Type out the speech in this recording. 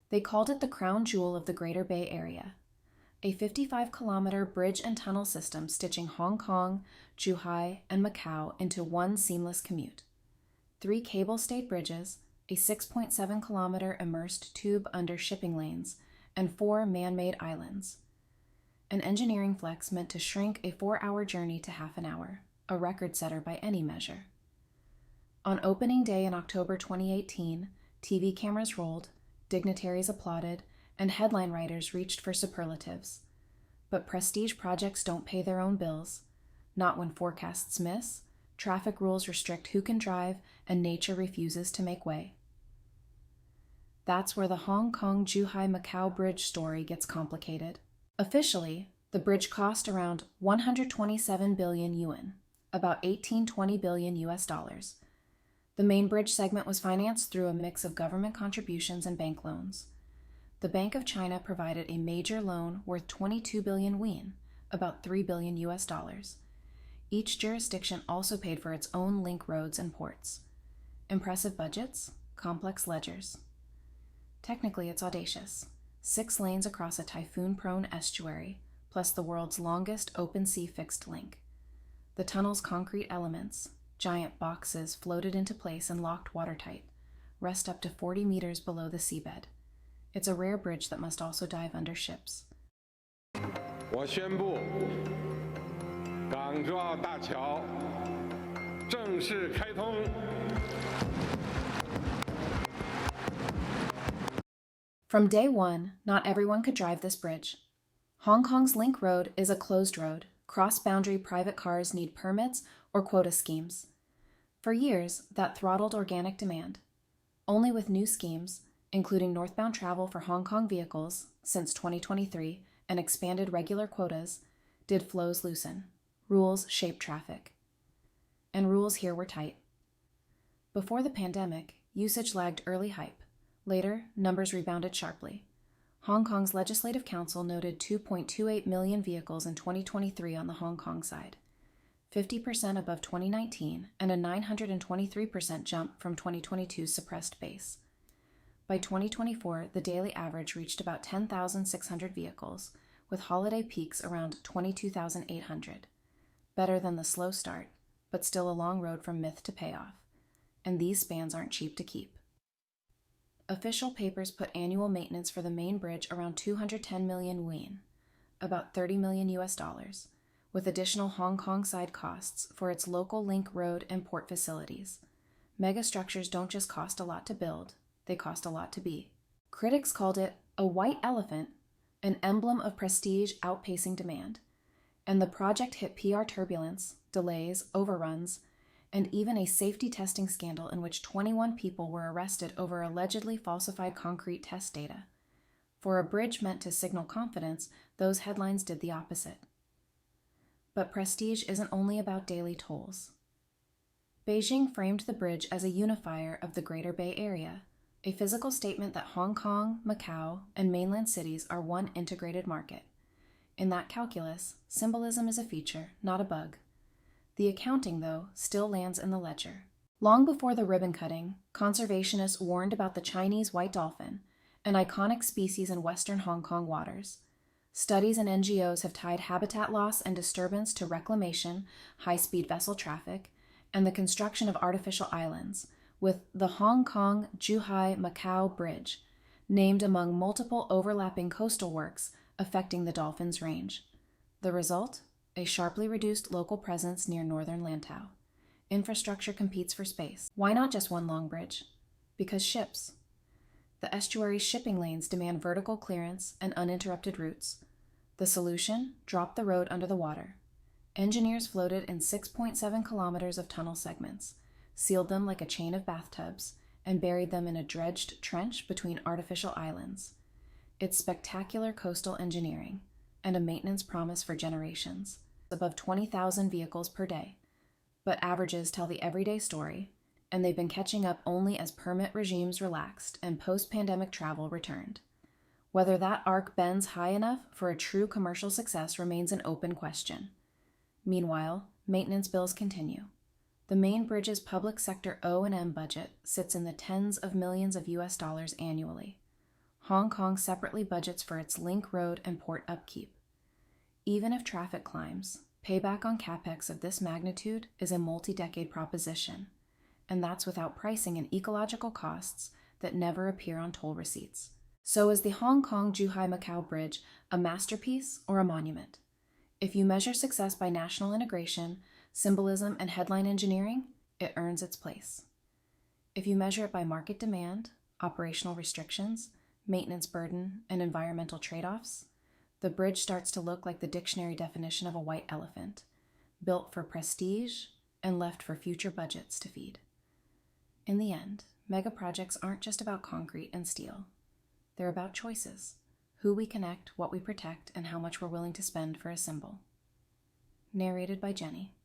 They called it the crown jewel of the Greater Bay Area, a 55-kilometer bridge and tunnel system stitching Hong Kong, Zhuhai, and Macau into one seamless commute. 3 cable-stayed bridges, a 6.7-kilometer immersed tube under shipping lanes, and 4 man-made islands. An engineering flex meant to shrink a 4-hour journey to half an hour, a record setter by any measure. On opening day in October 2018, TV cameras rolled, dignitaries applauded, and headline writers reached for superlatives. But prestige projects don't pay their own bills, not when forecasts miss, traffic rules restrict who can drive, and nature refuses to make way. That's where the Hong Kong-Zhuhai-Macau bridge story gets complicated. Officially, the bridge cost around 127 billion yuan, about 18-20 billion US dollars. The main bridge segment was financed through a mix of government contributions and bank loans. The Bank of China provided a major loan worth 22 billion yuan, about 3 billion US dollars. Each jurisdiction also paid for its own link roads and ports. Impressive budgets, complex ledgers. Technically, it's audacious. 6 lanes across a typhoon-prone estuary, plus the world's longest open-sea fixed link. The tunnel's concrete elements, giant boxes floated into place and locked watertight, rest up to 40 meters below the seabed. It's a rare bridge that must also dive under ships. 我宣布，港珠澳大桥正式开通。From day one, not everyone could drive this bridge. Hong Kong's Link Road is a closed road. Cross-boundary private cars need permits or quota schemes. For years, that throttled organic demand. Only with new schemes, including northbound travel for Hong Kong vehicles since 2023 and expanded regular quotas, did flows loosen. Rules shape traffic. And rules here were tight. Before the pandemic, usage lagged early hype. Later, numbers rebounded sharply. Hong Kong's Legislative Council noted 2.28 million vehicles in 2023 on the Hong Kong side, 50% above 2019 and a 923% jump from 2022's suppressed base. By 2024, the daily average reached about 10,600 vehicles, with holiday peaks around 22,800. Better than the slow start, but still a long road from myth to payoff. And these spans aren't cheap to keep. Official papers put annual maintenance for the main bridge around 210 million yuan, about 30 million US dollars, with additional Hong Kong side costs for its local link road and port facilities. Megastructures don't just cost a lot to build, they cost a lot to be. Critics called it a white elephant, an emblem of prestige outpacing demand, and the project hit PR turbulence, delays, overruns, and even a safety testing scandal in which 21 people were arrested over allegedly falsified concrete test data. For a bridge meant to signal confidence, those headlines did the opposite. But prestige isn't only about daily tolls. Beijing framed the bridge as a unifier of the Greater Bay Area, a physical statement that Hong Kong, Macau, and mainland cities are one integrated market. In that calculus, symbolism is a feature, not a bug. The accounting, though, still lands in the ledger. Long before the ribbon cutting, conservationists warned about the Chinese white dolphin, an iconic species in western Hong Kong waters. Studies and NGOs have tied habitat loss and disturbance to reclamation, high-speed vessel traffic, and the construction of artificial islands, with the Hong Kong-Zhuhai-Macau Bridge, named among multiple overlapping coastal works affecting the dolphin's range. The result? A sharply reduced local presence near northern Lantau. Infrastructure competes for space. Why not just one long bridge? Because ships. The estuary's shipping lanes demand vertical clearance and uninterrupted routes. The solution? Drop the road under the water. Engineers floated in 6.7 kilometers of tunnel segments, sealed them like a chain of bathtubs, and buried them in a dredged trench between artificial islands. It's spectacular coastal engineering, and a maintenance promise for generations. Above 20,000 vehicles per day. But averages tell the everyday story, and they've been catching up only as permit regimes relaxed and post-pandemic travel returned. Whether that arc bends high enough for a true commercial success remains an open question. Meanwhile, maintenance bills continue. The main bridge's public sector O&M budget sits in the tens of millions of US dollars annually. Hong Kong separately budgets for its link road and port upkeep. Even if traffic climbs, payback on capex of this magnitude is a multi-decade proposition, and that's without pricing in ecological costs that never appear on toll receipts. So is the Hong Kong-Zhuhai Macau Bridge a masterpiece or a monument? If you measure success by national integration, symbolism, and headline engineering, it earns its place. If you measure it by market demand, operational restrictions, maintenance burden, and environmental trade-offs, the bridge starts to look like the dictionary definition of a white elephant, built for prestige and left for future budgets to feed. In the end, megaprojects aren't just about concrete and steel. They're about choices, who we connect, what we protect, and how much we're willing to spend for a symbol. Narrated by Jenny.